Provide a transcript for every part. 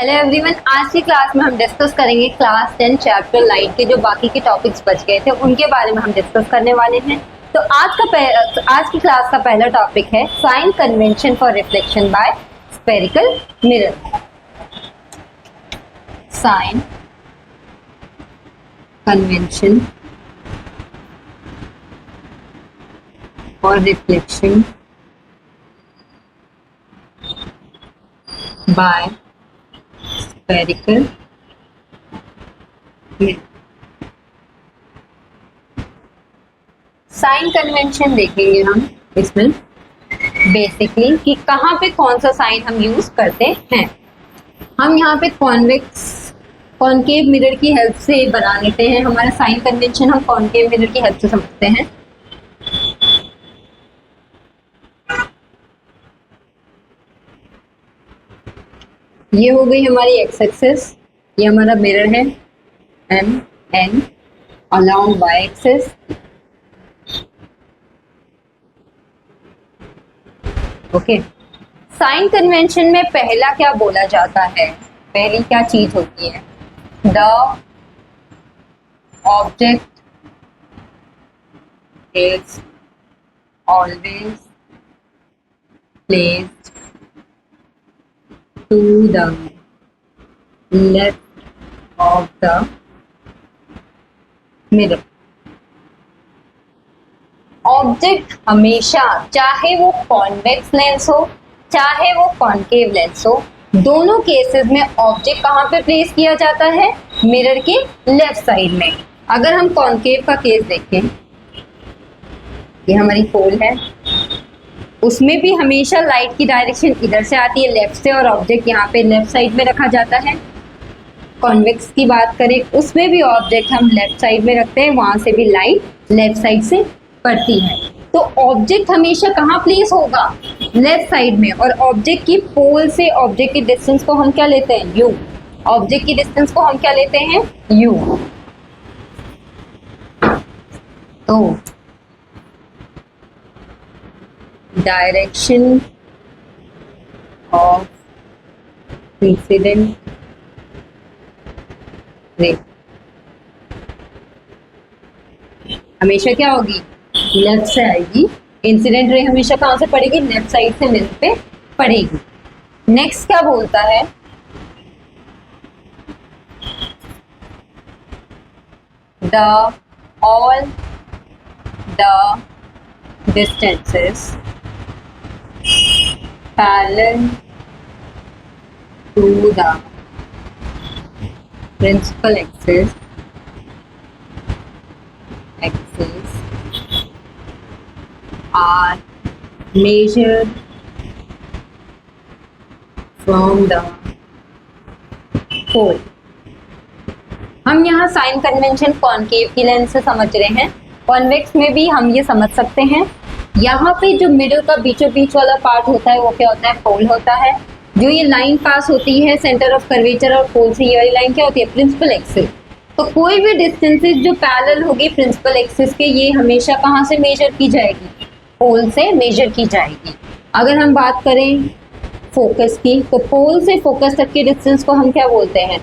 Hello everyone, आज की class में हम डिस्कस करेंगे क्लास 10 चैप्टर लाइट के जो बाकी के टॉपिक्स बच गए थे उनके बारे में हम डिस्कस करने वाले हैं। तो आज की क्लास का पहला टॉपिक है sign convention for reflection by spherical mirror. Sign convention for reflection by spherical mirror. Sign convention देखेंगे हम इसमें बेसिकली कि कहाँ पे कौन सा साइन हम यूज करते हैं। हम यहाँ पे कॉनकेव मिरर की हेल्प से बना लेते हैं। हमारा साइन कन्वेंशन हम कॉनकेव मिरर की हेल्प से समझते हैं। ये हो गई हमारी एक्स एक्सिस, ये हमारा मिरर है M N along Y axis. Okay, sign convention में पहला क्या बोला जाता है, पहली क्या चीज होती है, the object is always placed to the left of the mirror। Object हमेशा, चाहे वो कॉन्वेक्स लेंस हो चाहे वो कॉनकेव लेंस हो, दोनों केसेस में ऑब्जेक्ट कहाँ पे प्लेस किया जाता है, मिरर के लेफ्ट साइड में। अगर हम कॉनकेव का केस देखें, ये हमारी पोल है, उसमें भी हमेशा लाइट की डायरेक्शन इधर से आती है लेफ्ट से, और ऑब्जेक्ट यहाँ पे लेफ्ट साइड में रखा जाता है। कॉन्वेक्स की बात करें, उसमें भी ऑब्जेक्ट हम लेफ्ट साइड में रखते हैं, वहां से भी लाइट लेफ्ट साइड से पड़ती है। तो ऑब्जेक्ट हमेशा कहाँ प्लेस होगा, लेफ्ट साइड में। और ऑब्जेक्ट की पोल से ऑब्जेक्ट की डिस्टेंस को हम क्या लेते हैं, यू। ऑब्जेक्ट की डिस्टेंस को हम क्या लेते हैं, यू। तो डायरेक्शन ऑफ इंसिडेंट रे हमेशा क्या होगी, लेफ्ट से आएगी। इंसिडेंट रे हमेशा कहां से पड़ेगी, लेफ्ट साइड से मिरर पे पड़ेगी। नेक्स्ट क्या बोलता है, the all the distances parallel to the principal axis are measured from the pole। हम यहाँ साइन कन्वेंशन कॉनकेव की लेंस से समझ रहे हैं, कॉन्वेक्स में भी हम ये समझ सकते हैं। यहाँ पे जो मिडल का बीचों बीच वाला पार्ट होता है वो क्या होता है, पोल होता है। जो ये लाइन पास होती है सेंटर ऑफ कर्वेचर और पोल से, ये वाली लाइन क्या होती है, प्रिंसिपल एक्सिस। तो कोई भी डिस्टेंसेस जो पैरेलल होगी प्रिंसिपल एक्सिस के, ये हमेशा कहाँ से मेजर की जाएगी, पोल से मेजर की जाएगी। अगर हम बात करें फोकस की, तो पोल से फोकस तक की डिस्टेंस को हम क्या बोलते हैं,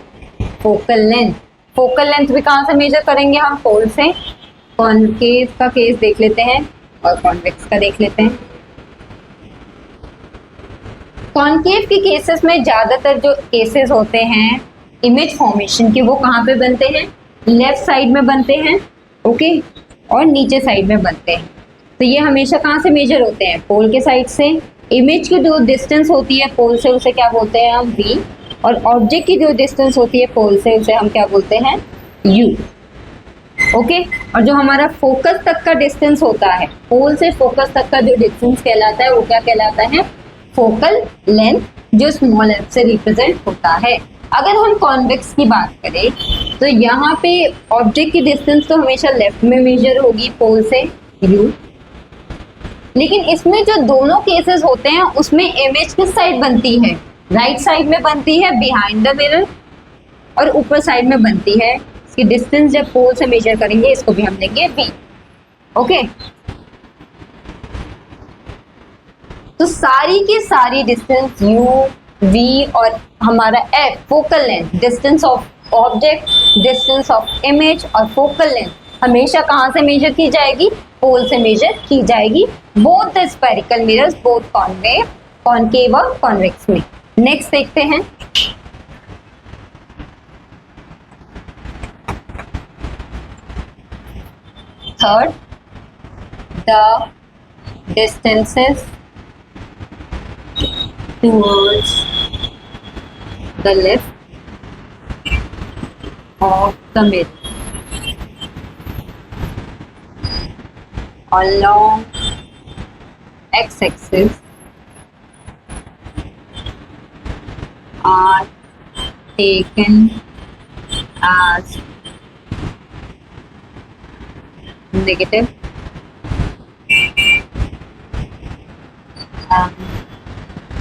फोकल लेंथ। फोकल लेंथ भी कहाँ से मेजर करेंगे हम, पोल से। कॉनकेव का केस देख लेते हैं और कॉन्वेक्स का देख लेते हैं। कॉनकेव के केसेस में ज्यादातर जो केसेस होते हैं इमेज फॉर्मेशन के, वो कहाँ पे बनते हैं, लेफ्ट साइड में बनते हैं, ओके, और नीचे साइड में बनते हैं। तो ये हमेशा कहाँ से मेजर होते हैं, पोल के साइड से। इमेज की जो डिस्टेंस होती है पोल से, उसे क्या बोलते हैं हम, v। और ऑब्जेक्ट की जो डिस्टेंस होती है पोल से, उसे हम क्या बोलते हैं, u। ओके, और जो हमारा फोकस तक का डिस्टेंस होता है, पोल से फोकस तक का जो डिस्टेंस कहलाता है वो क्या कहलाता है, फोकल लेंथ, जो स्मॉल एफ से रिप्रेजेंट होता है। अगर हम कॉन्वेक्स की बात करें, तो यहाँ पे ऑब्जेक्ट की डिस्टेंस तो हमेशा लेफ्ट में मेजर होगी, पोल से u। लेकिन इसमें जो दोनों केसेस होते हैं उसमें इमेज किस साइड बनती है, राइट साइड में बनती है, बिहाइंड द मिरर, और ऊपर साइड में बनती है। इसकी डिस्टेंस जब पोल से मेजर करेंगे, इसको भी हम लेंगे v। ओके, तो सारी की सारी डिस्टेंस u वी और हमारा F focal length, distance of object, distance of image और फोकल लेंथ हमेशा कहाँ से मेजर की जाएगी? पोल से मेजर की जाएगी, both the spherical mirrors, both concave, concave और कॉन्वेक्स में। नेक्स्ट देखते हैं, third, the distances towards the left of the mirror along x-axis are taken as negative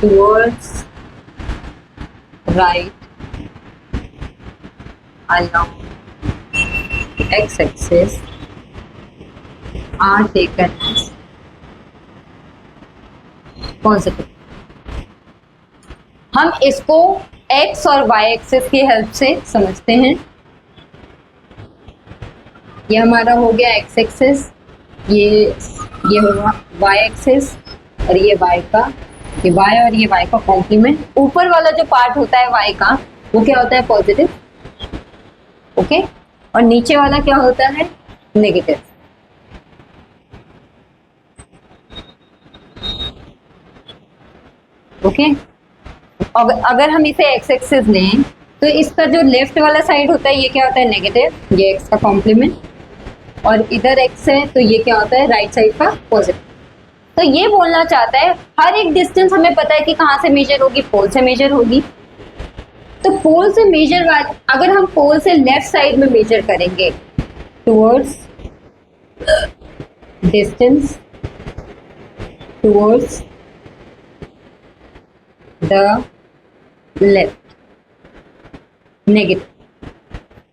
towards right along x-axis are taken as positive। हम इसको x और y axis की help से समझते हैं। ये हमारा हो गया x एक्सिस, ये होगा y एक्सिस और ये y का, ये y और ये y का कॉम्प्लीमेंट। ऊपर वाला जो पार्ट होता है y का वो क्या होता है? पॉजिटिव, ओके, और नीचे वाला क्या होता है? नेगेटिव। ओके, अगर हम इसे x एक्सिस लें तो इसका जो लेफ्ट वाला साइड होता है ये क्या होता है? नेगेटिव, ये x का कॉम्प्लीमेंट, और इधर x है तो ये क्या होता है? राइट साइड का पॉजिटिव। तो ये बोलना चाहता है हर एक डिस्टेंस हमें पता है कि कहाँ से मेजर होगी? पोल से मेजर होगी। तो पोल से मेजर अगर हम पोल से लेफ्ट साइड में मेजर करेंगे towards distance towards the left, negative.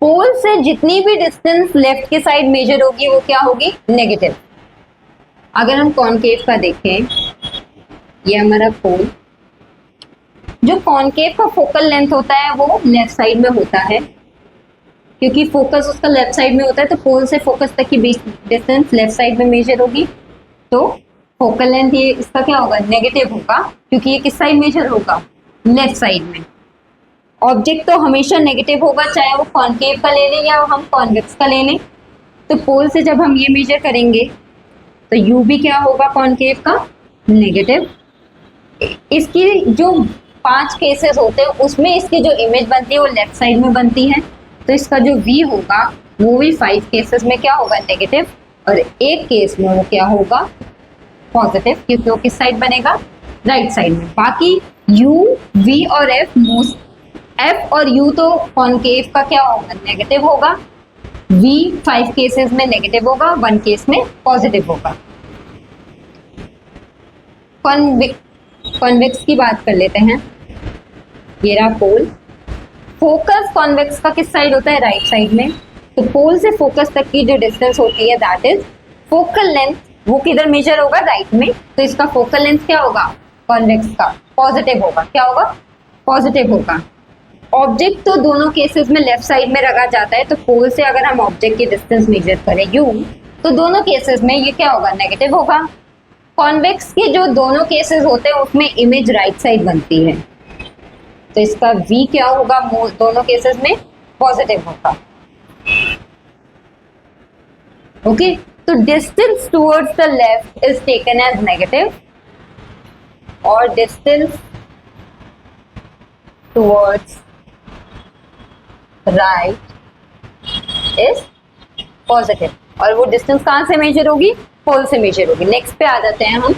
Pole से जितनी भी डिस्टेंस लेफ्ट के साइड मेजर होगी वो क्या होगी? नेगेटिव। अगर हम कॉनकेव का देखें, ये हमारा पोल, जो कॉनकेव का फोकल लेंथ होता है वो लेफ्ट साइड में होता है, क्योंकि फोकस उसका लेफ्ट साइड में होता है, तो पोल से फोकस तक की डिस्टेंस लेफ्ट साइड में मेजर होगी। तो फोकल लेंथ ये इसका क्या होगा? नेगेटिव होगा, क्योंकि ये किस साइड मेजर होगा? लेफ्ट साइड में। ऑब्जेक्ट तो हमेशा नेगेटिव होगा, चाहे वो कॉनकेव का ले लें या हम कॉन्वेक्स का ले लें। तो पोल से जब हम ये मेजर करेंगे तो यू भी क्या होगा? कॉनकेव का नेगेटिव। इसकी जो 5 केसेस होते हैं उसमें इसकी जो इमेज बनती है वो लेफ्ट साइड में बनती है, तो इसका जो वी होगा वो भी 5 केसेस में क्या होगा? नेगेटिव, और एक केस में वो क्या होगा? पॉजिटिव, क्योंकि वो किस साइड बनेगा? राइट साइड में। बाकी यू, वी और एफ और यू तो कॉनकेव का क्या होगा? नेगेटिव होगा। वी 5 केसेस में नेगेटिव होगा, 1 केस में पॉजिटिव होगा। कॉन्वेक्स की बात कर लेते हैं। ये रहा पोल। फोकस कॉन्वेक्स का किस साइड होता है? राइट साइड में। तो पोल से फोकस तक की जो डिस्टेंस होती है दैट इज फोकल लेंथ, वो किधर मेजर होगा? राइट में। तो इसका फोकल लेंथ क्या होगा? कॉन्वेक्स का पॉजिटिव होगा। क्या होगा? पॉजिटिव होगा। ऑब्जेक्ट तो दोनों केसेस में लेफ्ट साइड में रखा जाता है, तो पोल से अगर हम ऑब्जेक्ट की डिस्टेंस मेजर करें यू, तो दोनों केसेस में ये क्या होगा? नेगेटिव होगा। कॉन्वेक्स के जो दोनों केसेस होते हैं उसमें इमेज राइट साइड बनती है, तो इसका v क्या होगा? दोनों केसेस में पॉजिटिव होगा। ओके, तो distance towards the left is taken as negative और distance towards right is positive, और वो डिस्टेंस कहां से मेजर होगी? पोल से मेजर होगी। नेक्स्ट पे आ जाते हैं हम।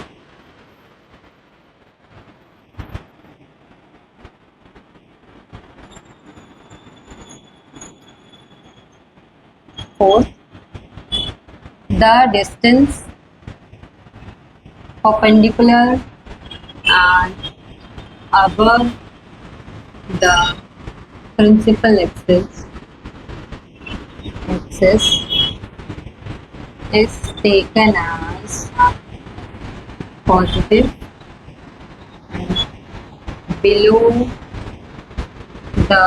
Fourth, the distance perpendicular and above the principal axis is taken as positive and below the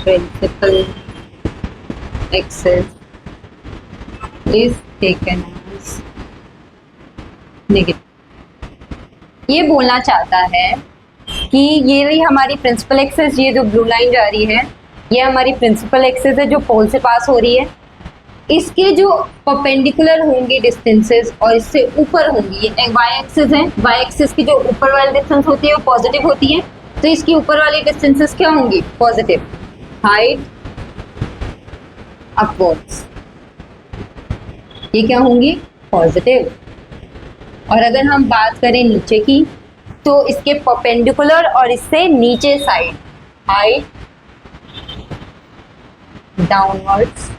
principal axis is taken as negative। ये बोलना चाहता है कि ये रही हमारी प्रिंसिपल एक्सिस, ये जो ब्लू लाइन जा रही है ये हमारी प्रिंसिपल एक्सिस है जो पोल से पास हो रही है। इसके जो परपेंडिकुलर होंगे डिस्टेंसेस और इससे ऊपर होंगी, ये वाई एक्सिस है, वाई एक्सिस की जो ऊपर वाली डिस्टेंस होती है वो पॉजिटिव होती है, तो इसकी ऊपर वाली डिस्टेंसेस क्या होंगी? पॉजिटिव। हाइट अपवर्ड्स, ये क्या होंगी? पॉजिटिव। और अगर हम बात करें नीचे की तो इसके परपेंडिकुलर और इससे नीचे साइड हाइट डाउनवर्ड्स,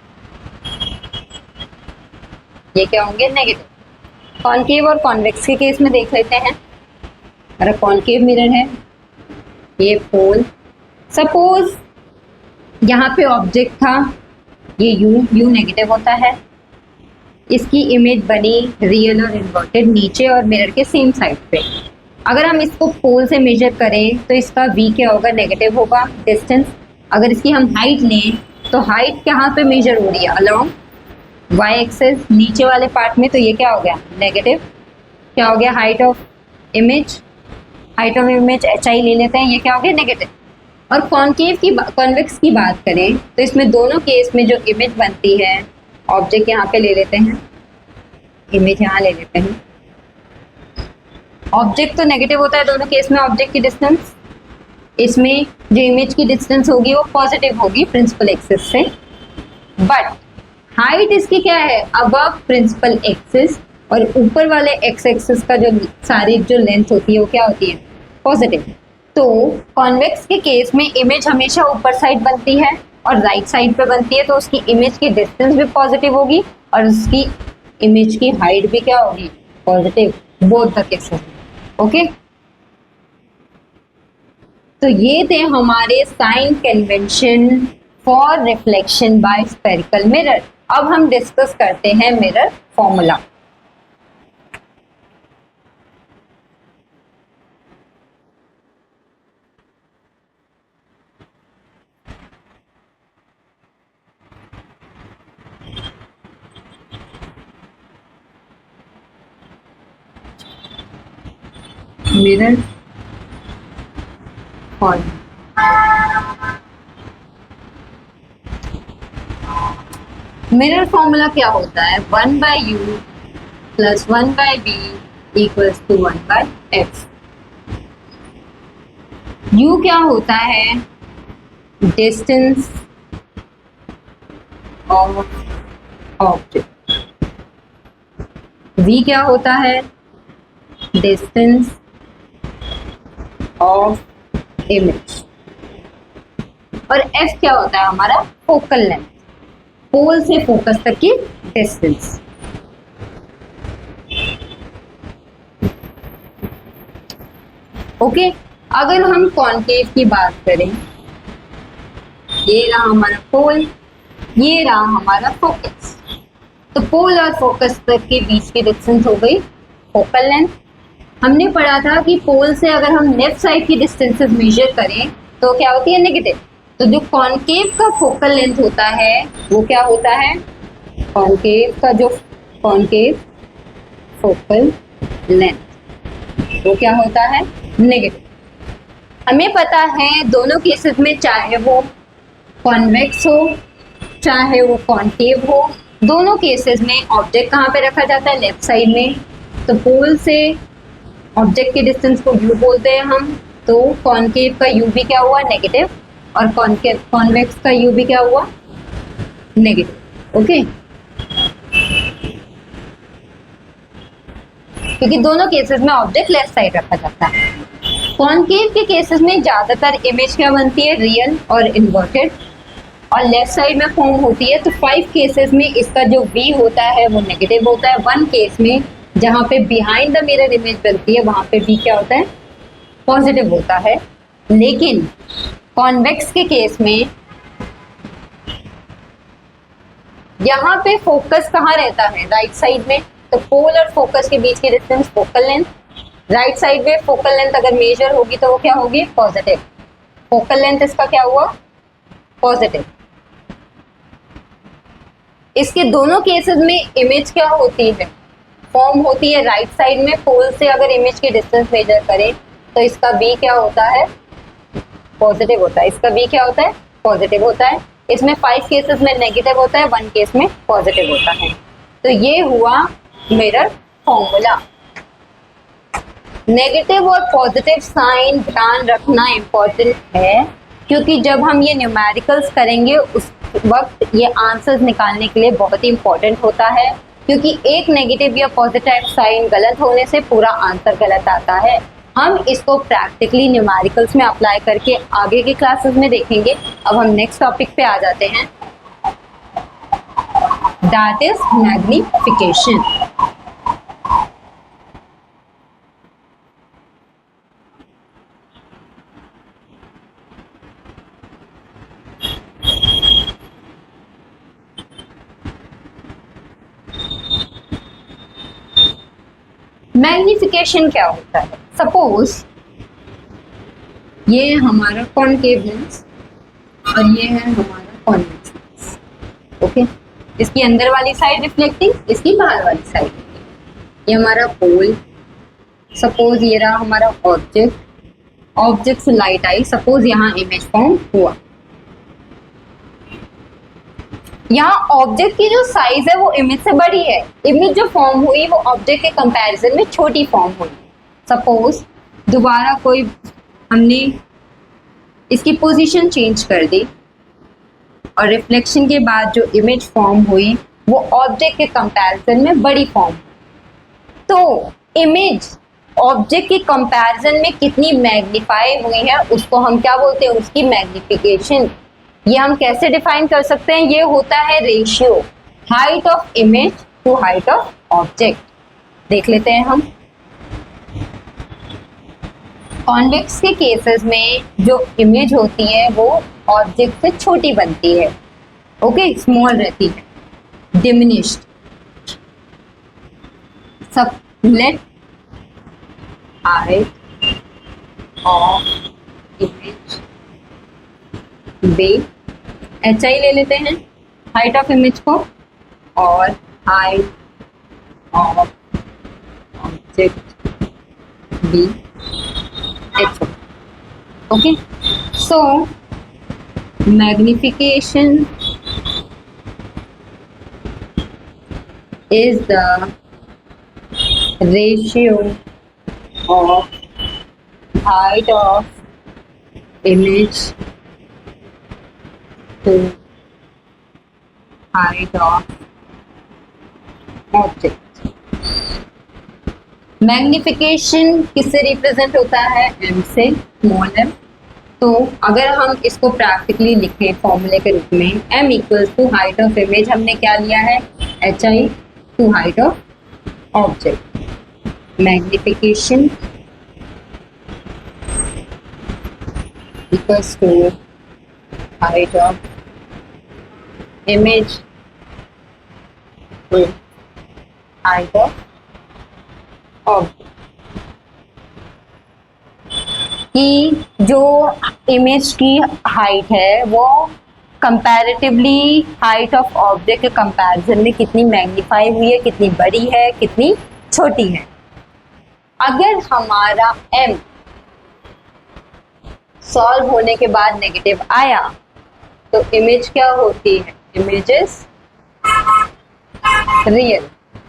ये क्या होंगे? नेगेटिव। कॉनकेव और कॉन्वेक्स के केस में देख लेते हैं। अगर कॉनकेव मिरर है, ये पोल, सपोज यहाँ पे ऑब्जेक्ट था, ये यू नेगेटिव होता है, इसकी इमेज बनी रियल और इन्वर्टेड नीचे और मिरर के सेम साइड पे। अगर हम इसको पोल से मेजर करें तो इसका v क्या होगा? नेगेटिव होगा डिस्टेंस। अगर इसकी हम हाइट लें तो हाइट कहाँ पे मेजर हो रही है? अलोंग y एक्सिस नीचे वाले पार्ट में, तो ये क्या हो गया? नेगेटिव। क्या हो गया? Height of image, height of image HI ले लेते हैं, ये क्या हो गया? नेगेटिव। और कॉनकेव की कॉन्वेक्स की बात करें तो इसमें दोनों केस में जो इमेज बनती है, ऑब्जेक्ट यहाँ पे ले लेते हैं, इमेज यहाँ ले लेते हैं, ऑब्जेक्ट तो नेगेटिव होता है दोनों केस में। ऑब्जेक्ट की डिस्टेंस, इसमें जो इमेज की डिस्टेंस होगी वो पॉजिटिव होगी प्रिंसिपल एक्सिस से, बट हाइट इसकी क्या है? अबव प्रिंसिपल एक्सिस, और ऊपर वाले एक्स एक्सिस का जो सारी जो लेंथ होती है वो क्या होती है? पॉजिटिव। तो कॉन्वेक्स के केस में इमेज हमेशा ऊपर साइड बनती है और राइट साइड पे बनती है, तो उसकी इमेज की डिस्टेंस भी पॉजिटिव होगी और उसकी इमेज की हाइट भी क्या होगी? Positive, both the cases. Okay, तो ये थे हमारे sign convention for reflection by spherical mirror. अब हम डिस्कस करते हैं mirror formula. Mirror formula, mirror formula क्या होता है? 1/u plus 1/b equals to 1/f। u क्या होता है? Distance of object. v क्या होता है? Distance of image. और f क्या होता है? हमारा फोकल लेंथ, पोल से फोकस तक की डिस्टेंस। ओके, अगर हम कॉनकेव की बात करें, ये रहा हमारा पोल, ये रहा हमारा फोकस, तो पोल और फोकस तक के बीच की डिस्टेंस हो गई फोकल लेंथ। हमने पढ़ा था कि पोल से अगर हम लेफ्ट साइड की डिस्टेंसेस मेजर करें तो क्या होती है? नेगेटिव। तो जो कॉनकेव का फोकल लेंथ होता है वो क्या होता है? कॉनकेव का जो कॉनकेव फोकल लेंथ वो क्या होता है? नेगेटिव। हमें पता है दोनों केसेस में, चाहे वो कॉन्वेक्स हो चाहे वो कॉनकेव हो, दोनों केसेस में ऑब्जेक्ट कहाँ पे रखा जाता है? लेफ्ट साइड में। तो पोल से ऑब्जेक्ट के डिस्टेंस को u बोलते हैं हम, तो कॉनकेव का u भी क्या हुआ? नेगेटिव, और कॉन्वेक्स का u भी क्या हुआ? नेगेटिव। ओके, क्योंकि दोनों केसेस में ऑब्जेक्ट लेफ्ट साइड रखा जाता है। कॉनकेव के केसेस में ज्यादातर इमेज क्या बनती है? रियल और इन्वर्टेड, और लेफ्ट साइड में फॉर्म होती है। तो 5 केसेस में इसका जो v होता है वो नेगेटिव होता है। 1 केस में जहाँ पे बिहाइंड द मिरर इमेज बनती है वहां पे v क्या होता है? पॉजिटिव होता है। लेकिन कॉन्वेक्स के केस में यहाँ पे फोकस कहाँ रहता है? राइट साइड में। तो पोल और फोकस के बीच की distance focal length, right side में फोकल लेंथ अगर मेजर होगी तो वो क्या होगी, पॉजिटिव। फोकल लेंथ इसका क्या हुआ, पॉजिटिव। इसके दोनों केसेस में इमेज क्या होती है, फॉर्म होती है राइट साइड में। पोल से अगर इमेज की डिस्टेंस मेजर करें तो इसका बी क्या होता है, पॉजिटिव होता है। इसका बी क्या होता है, पॉजिटिव होता है। इसमें 5 केसेस में नेगेटिव होता है, 1 केस में पॉजिटिव होता है। तो ये हुआ मिरर फॉर्मूला। नेगेटिव और पॉजिटिव साइन ध्यान रखना इम्पोर्टेंट है, क्योंकि जब हम ये न्यूमेरिकल्स करेंगे उस वक्त ये आंसर्स निकालने के लिए बहुत ही इम्पोर्टेंट होता है, क्योंकि एक नेगेटिव या पॉजिटिव साइन गलत होने से पूरा आंसर गलत आता है। हम इसको प्रैक्टिकली न्यूमेरिकल्स में अप्लाई करके आगे के क्लासेस में देखेंगे। अब हम नेक्स्ट टॉपिक पे आ जाते हैं, दैट इज मैग्निफिकेशन। मैग्निफिकेशन क्या होता है, सपोज ये हमारा कॉनकेव लेंस और ये है हमारा कॉन्वेक्स लेंस, ओके। इसकी अंदर वाली साइड रिफ्लेक्टिंग, इसकी बाहर वाली साइड। ये हमारा पोल, सपोज ये रहा हमारा ऑब्जेक्ट, ऑब्जेक्ट से लाइट आई, सपोज यहाँ इमेज फॉर्म हुआ। यहाँ ऑब्जेक्ट की जो साइज है वो इमेज से बड़ी है, इमेज जो फॉर्म हुई वो ऑब्जेक्ट के कंपैरिजन में छोटी फॉर्म हुई। सपोज दोबारा कोई हमने इसकी पोजीशन चेंज कर दी और रिफ्लेक्शन के बाद जो इमेज फॉर्म हुई वो ऑब्जेक्ट के कंपैरिजन में बड़ी फॉर्म। तो इमेज ऑब्जेक्ट के कंपैरिजन में कितनी मैग्नीफाई हुई है उसको हम क्या बोलते हैं, उसकी मैग्निफिकेशन। ये हम कैसे डिफाइन कर सकते हैं, ये होता है ratio height of image to height of object. देख लेते हैं हम। कॉन्वेक्स के केसेस में जो इमेज होती है वो ऑब्जेक्ट से छोटी बनती है, ओके, स्मॉल रहती है, डिमिनिश्ड। सब let height of image be, H I ले लेते हैं हाइट ऑफ इमेज को, और height of object be H, okay. So magnification is the ratio of height of image to height of object। Magnification किससे represent होता है, m से, small m। तो अगर हम इसको प्रैक्टिकली लिखें फॉर्मूले के रूप में, m equals to height of image, हमने क्या लिया है, H I to height of object. Magnification equals to height of image with height of object। कि जो इमेज की हाइट है वो कंपैरेटिवली हाइट ऑफ ऑब्जेक्ट के कंपैरिजन में कितनी मैग्नीफाई हुई है, कितनी बड़ी है, कितनी छोटी है। अगर हमारा m सॉल्व होने के बाद नेगेटिव आया तो इमेज क्या होती है, इमेज इज रियल,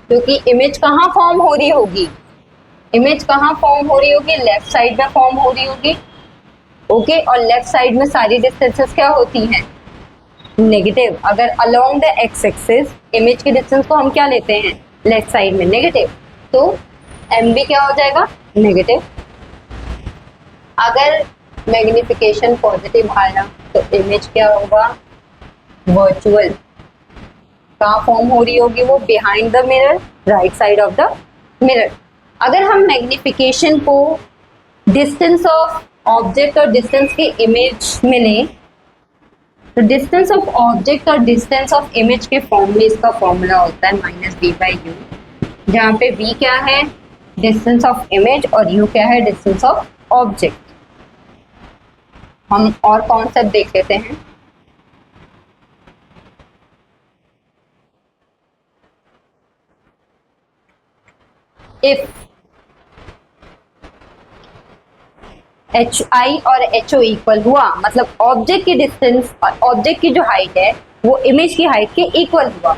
क्योंकि इमेज कहाँ फॉर्म हो रही होगी, इमेज कहाँ फॉर्म हो रही होगी, लेफ्ट साइड में फॉर्म हो रही होगी, ओके। और लेफ्ट साइड में सारी डिस्टेंसेस क्या होती हैं, नेगेटिव। अगर along the x axis image के डिस्टेंस को हम क्या लेते हैं, लेफ्ट साइड में नेगेटिव, तो एम भी क्या हो जाएगा, नेगेटिव। अगर मैग्निफिकेशन पॉजिटिव आया तो इमेज क्या होगा, वर्चुअल। कहाँ फॉर्म हो रही होगी वो, behind the mirror, right side of the mirror. अगर हम मैग्निफिकेशन को डिस्टेंस ऑफ ऑब्जेक्ट और डिस्टेंस के इमेज में लें तो डिस्टेंस ऑफ ऑब्जेक्ट और डिस्टेंस ऑफ इमेज के फॉर्म में इसका फॉर्मूला होता है -b/u, जहाँ पे v क्या है, डिस्टेंस ऑफ इमेज और यू क्या है, डिस्टेंस ऑफ ऑब्जेक्ट। हम और कॉन्सेप्ट देख लेते हैं। इफ एच आई और एच ओ इक्वल हुआ, मतलब ऑब्जेक्ट की डिस्टेंस और ऑब्जेक्ट की जो हाइट है वो इमेज की हाइट के इक्वल हुआ,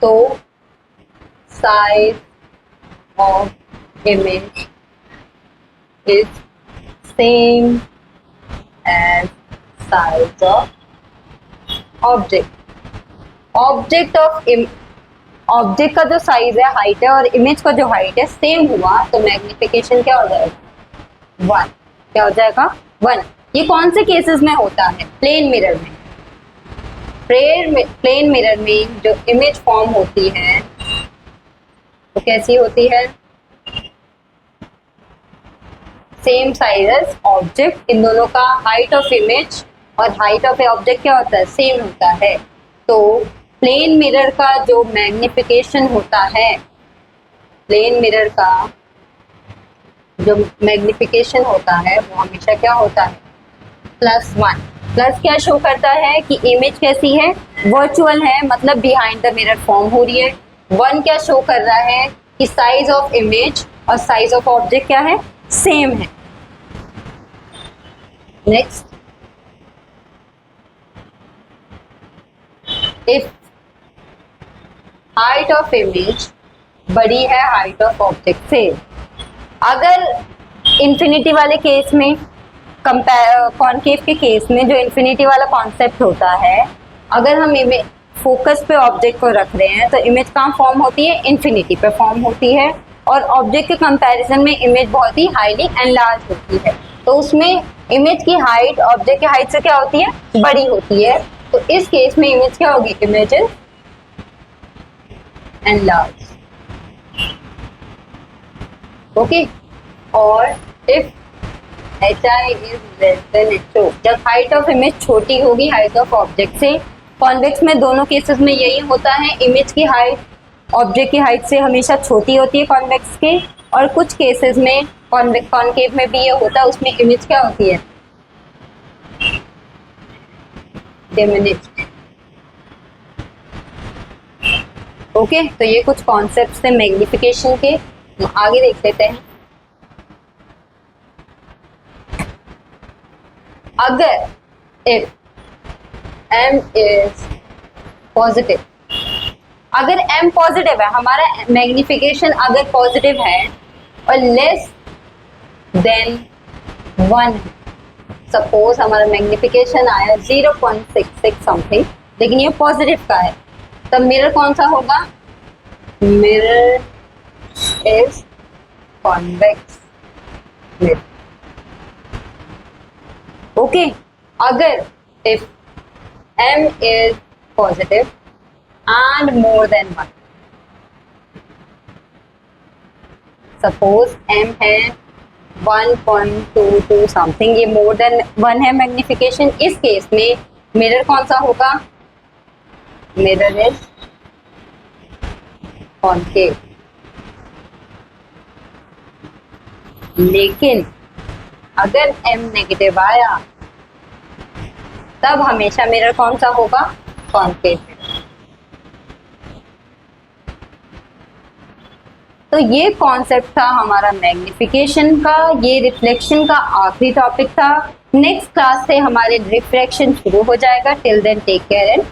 तो size of image is same as size of object. Object का जो साइज है, हाइट है, और इमेज का जो हाइट है सेम हुआ, तो मैग्निफिकेशन क्या हो जाएगा, 1। क्या हो जाएगा, 1। ये कौन से केसेस में होता है, प्लेन मिरर में। प्लेन मिरर में जो इमेज फॉर्म होती है वो कैसी होती है, सेम साइज एज ऑब्जेक्ट। इन दोनों का हाइट ऑफ इमेज और हाइट ऑफ ऑब्जेक्ट क्या होता है, सेम होता है। तो प्लेन मिरर का जो मैग्निफिकेशन होता है, प्लेन मिरर का जो मैग्निफिकेशन होता है वो हमेशा क्या होता है, +1। प्लस क्या शो करता है कि इमेज कैसी है, वर्चुअल है, मतलब बिहाइंड द मिरर फॉर्म हो रही है। 1 क्या शो कर रहा है कि साइज ऑफ इमेज और साइज ऑफ ऑब्जेक्ट क्या है, सेम है। Next, if height of image बड़ी है हाइट ऑफ ऑब्जेक्ट से, अगर इंफिनिटी वाले केस में, कॉनकेव के केस में जो इंफिनिटी वाला कॉन्सेप्ट होता है, अगर हम इमेज फोकस पे ऑब्जेक्ट को रख रहे हैं तो इमेज कहाँ फॉर्म होती है, इंफिनिटी पे फॉर्म होती है, और ऑब्जेक्ट के कंपैरिजन में इमेज बहुत ही हाईली एनलार्ज होती है, तो उसमें इमेज की हाइट ऑब्जेक्ट की हाइट से क्या होती है, बड़ी होती है। तो इस केस में इमेज क्या होगी, इमेज इज एनलार्ज। ओके, और if H I is less than H O, जब हाइट ऑफ इमेज छोटी होगी हाइट ऑफ ऑब्जेक्ट से। कॉन्वेक्स में दोनों केसेस में यही होता है, इमेज की हाइट ऑब्जेक्ट की हाइट से हमेशा छोटी होती है कॉन्वेक्स के, और कुछ केसेस में कॉनकेव में भी ये होता है, उसमें इमेज क्या होती है, डिमिनिश्ड। ओके, तो ये कुछ कॉन्सेप्ट्स थे मैग्निफिकेशन के, आगे देख लेते हैं। अगर इफ m इज पॉजिटिव, अगर m पॉजिटिव है, हमारा मैग्निफिकेशन अगर पॉजिटिव है और लेस देन 1, सपोज हमारा मैग्निफिकेशन आया 0.66 समथिंग, लेकिन ये पॉजिटिव का है, तब मिरर कौन सा होगा, mirror is convex mirror. Okay, अगर if m is positive and more than 1, suppose m है 1.22 समथिंग, ये मोर देन 1 है मैग्निफिकेशन, इस केस में मिरर कौन सा होगा, मिरर इज कॉनकेव। लेकिन अगर m नेगेटिव आया तब हमेशा मिरर कौन सा होगा, कॉनकेव। तो ये कॉन्सेप्ट था हमारा मैग्निफिकेशन का, ये रिफ्लेक्शन का आखिरी टॉपिक था। नेक्स्ट क्लास से हमारे रिफ्रैक्शन शुरू हो जाएगा। Till then take care and